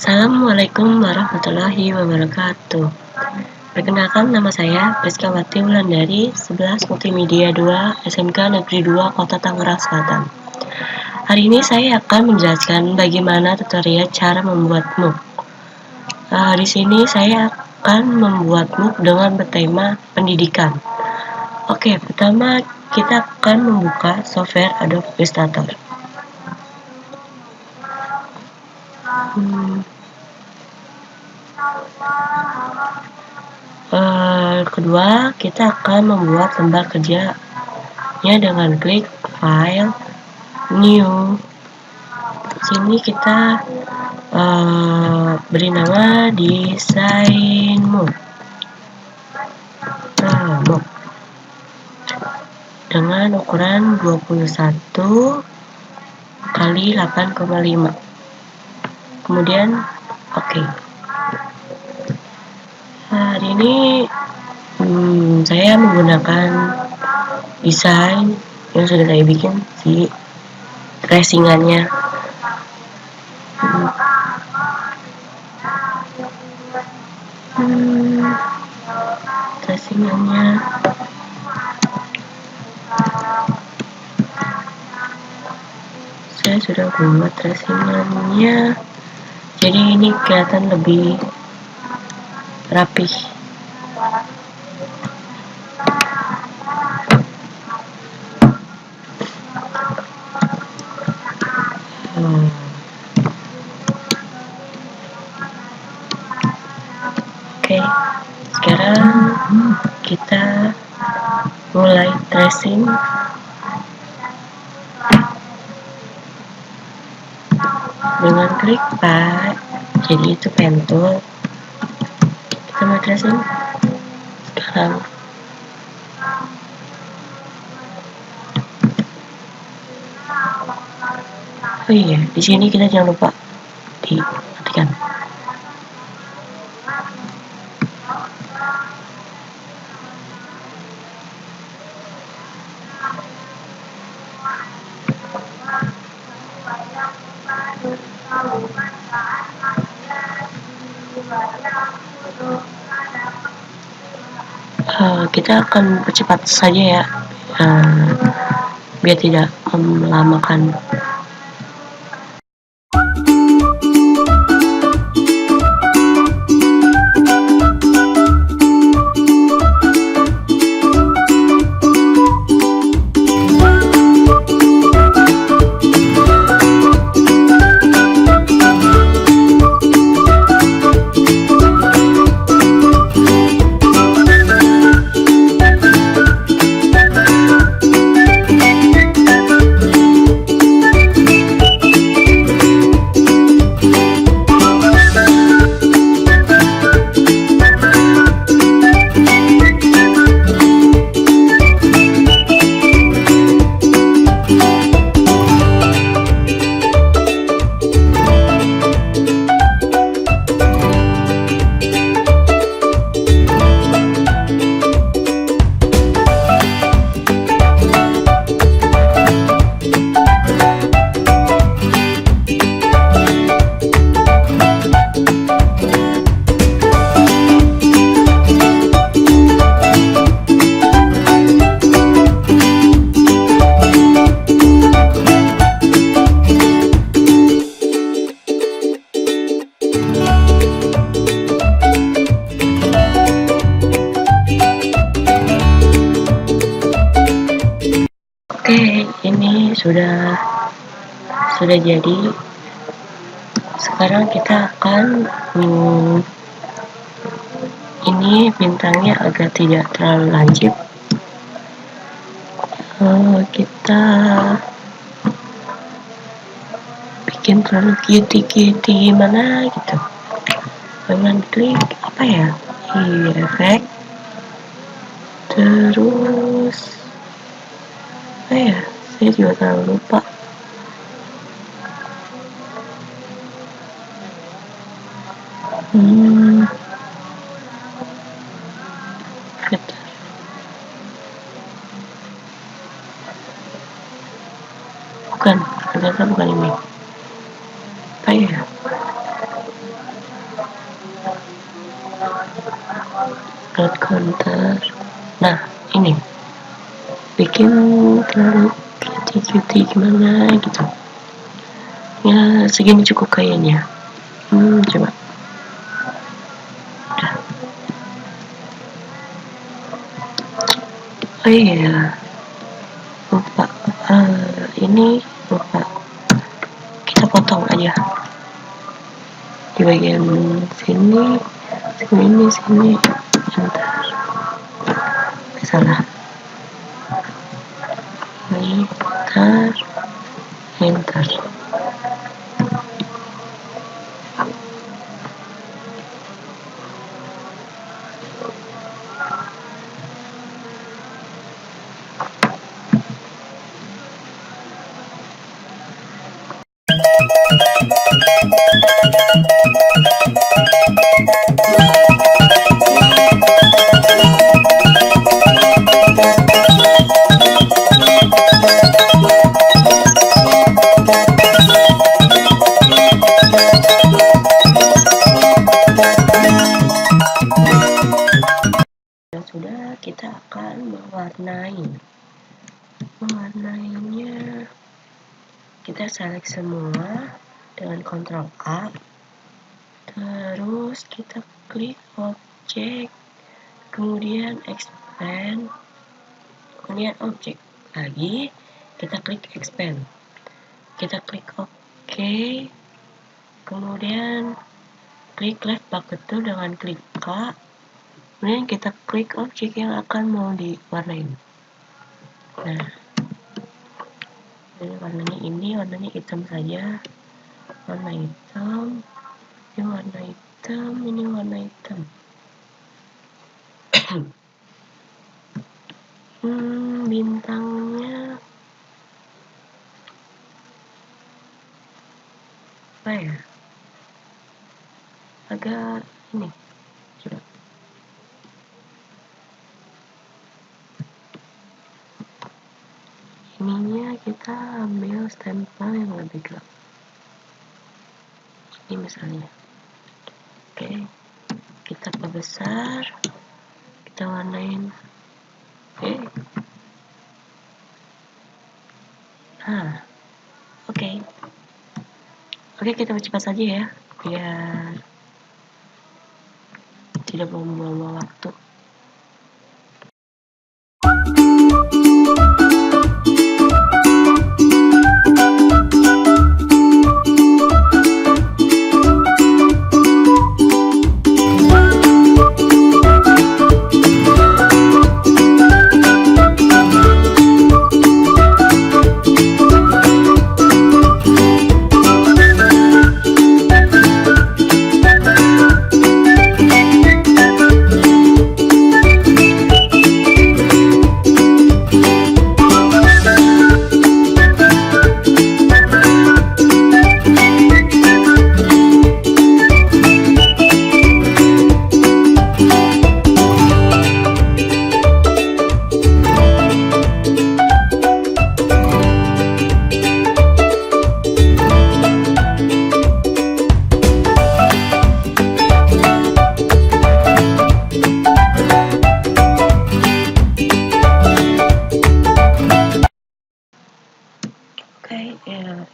Assalamualaikum warahmatullahi wabarakatuh. Perkenalkan, nama saya Priskawati Wulandari, 11 Multimedia 2 SMK Negeri 2 Kota Tangerang Selatan. Hari ini saya akan menjelaskan bagaimana tutorial cara membuat MOOC. Di sini saya akan membuat MOOC dengan bertema pendidikan. Oke, pertama kita akan membuka software Adobe Illustrator. Kedua, kita akan membuat lembar kerjanya dengan klik File, New. Sini kita beri nama Desain MOOC. MOOC dengan ukuran 21 kali 8,5. Kemudian oke. Hari ini saya menggunakan desain yang sudah saya bikin, si tracingannya. Tracingannya saya sudah membuat tracingannya, jadi ini kelihatan lebih rapih. Oke, sekarang kita mulai tracing. Dengan klik Pak, jadi itu pen tool. Kita mau tracing sekarang. Oh iya, di sini kita jangan lupa dimatikan. Kita akan percepat saja ya, biar tidak melamakan. Oke, ini sudah jadi. Sekarang kita akan ini bintangnya agak tidak terlalu lancip. Kita bikin terlalu cutie gimana gitu. Dengan klik apa ya? Efek. Terus saya juga terlalu lupa. Bukan, ternyata bukan ini. Apa ya? load counter. Nah ini bikin terlalu cuti gimana gitu ya, segini cukup kayaknya. Coba udah. Oh iya, lupa, ini lupa, kita potong aja di bagian sini, sini, bentar, salah, ini, enter. Sudah, kita akan mewarnainya. Kita select semua dengan Ctrl A, terus kita klik objek, kemudian expand, kemudian objek lagi, kita klik expand, kita klik OK, kemudian klik left bucket tool dengan klik K, kemudian kita klik objek yang akan mau diwarnain. Nah, ini warnanya hitam saja, warna hitam, ini warna hitam, ini warna hitam. Bintangnya apa ya, agak ini, coba ininya kita ambil stempel yang lebih gelap, ini misalnya. Oke, kita perbesar, kita warnain. Oke, kita percepat saja ya, biar tidak membuang-buang waktu.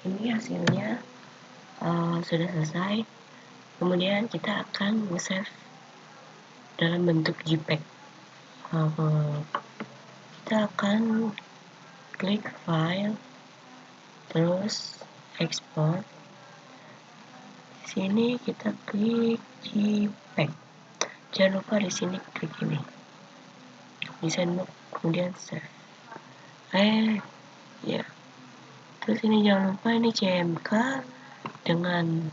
Ini hasilnya sudah selesai. Kemudian kita akan nge-save dalam bentuk JPEG. Kita akan klik file, terus export. Di sini kita klik JPEG. Jangan lupa di sini klik ini, desain mode, kemudian save. Ya. Terus ini jangan lupa ini CMK dengan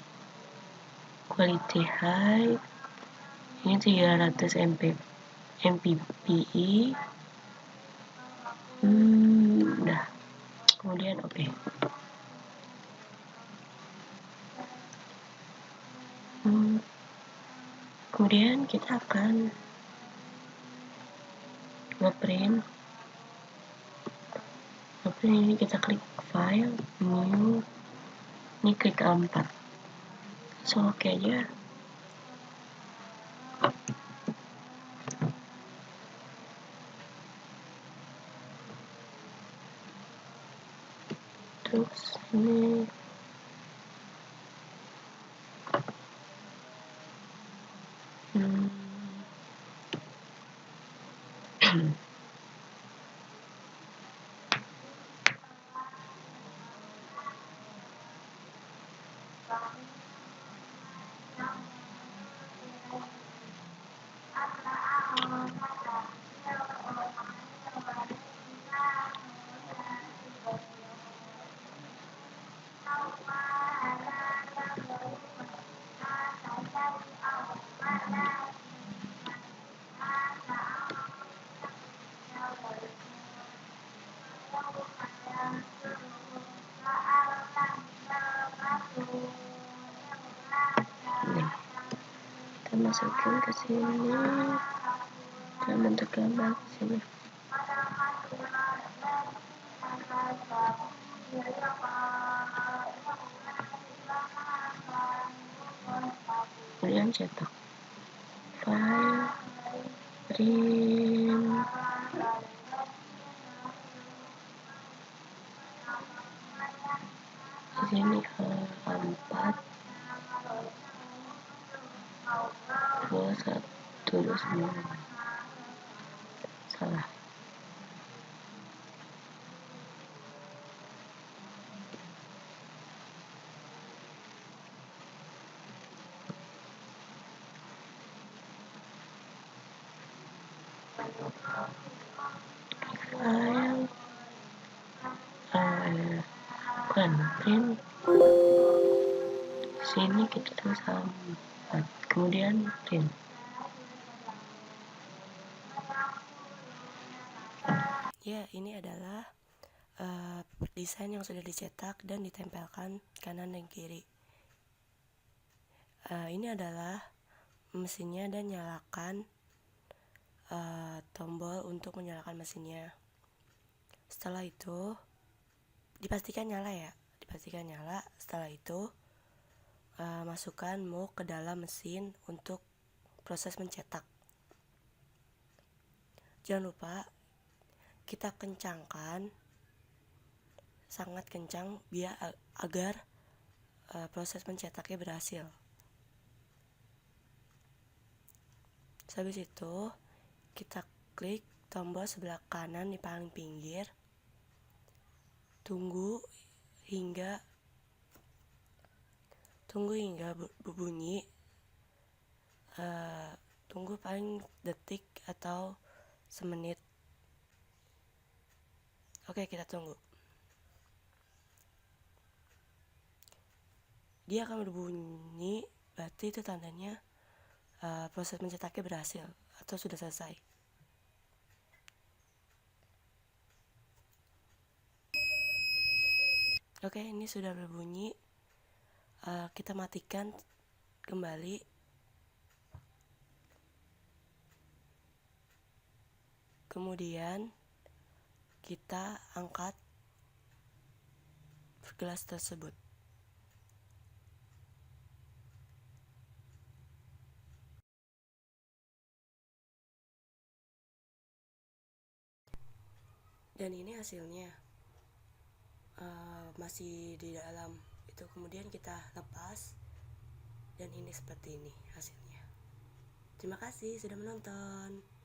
quality high, ini 300 mpi. Udah, kemudian oke. Kemudian kita akan ngeprint. Ini kita klik file, new, ini klik A4, so oke aja. Terus ini nih, kita masukin ke sini dan bentuk gambar di sini. Kemudian cetak file, print, di sini A4 2129 salah. File bukan print, sini kita tulis A4, kemudian print. Ya, ini adalah desain yang sudah dicetak dan ditempelkan kanan dan kiri. Ini adalah mesinnya dan nyalakan tombol untuk menyalakan mesinnya. Setelah itu dipastikan nyala ya, Setelah itu masukkan MOOC ke dalam mesin untuk proses mencetak. Jangan lupa kita kencangkan, sangat kencang biar agar proses mencetaknya berhasil. Habis itu kita klik tombol sebelah kanan di paling pinggir, tunggu hingga berbunyi, tunggu paling detik atau semenit. Oke, kita tunggu. Dia akan berbunyi, berarti itu tandanya proses mencetaknya berhasil atau sudah selesai. Oke, ini sudah berbunyi. Kita matikan kembali. Kemudian kita angkat gelas tersebut. Dan ini hasilnya masih di dalam itu. Kemudian kita lepas dan ini seperti ini hasilnya. Terima kasih sudah menonton.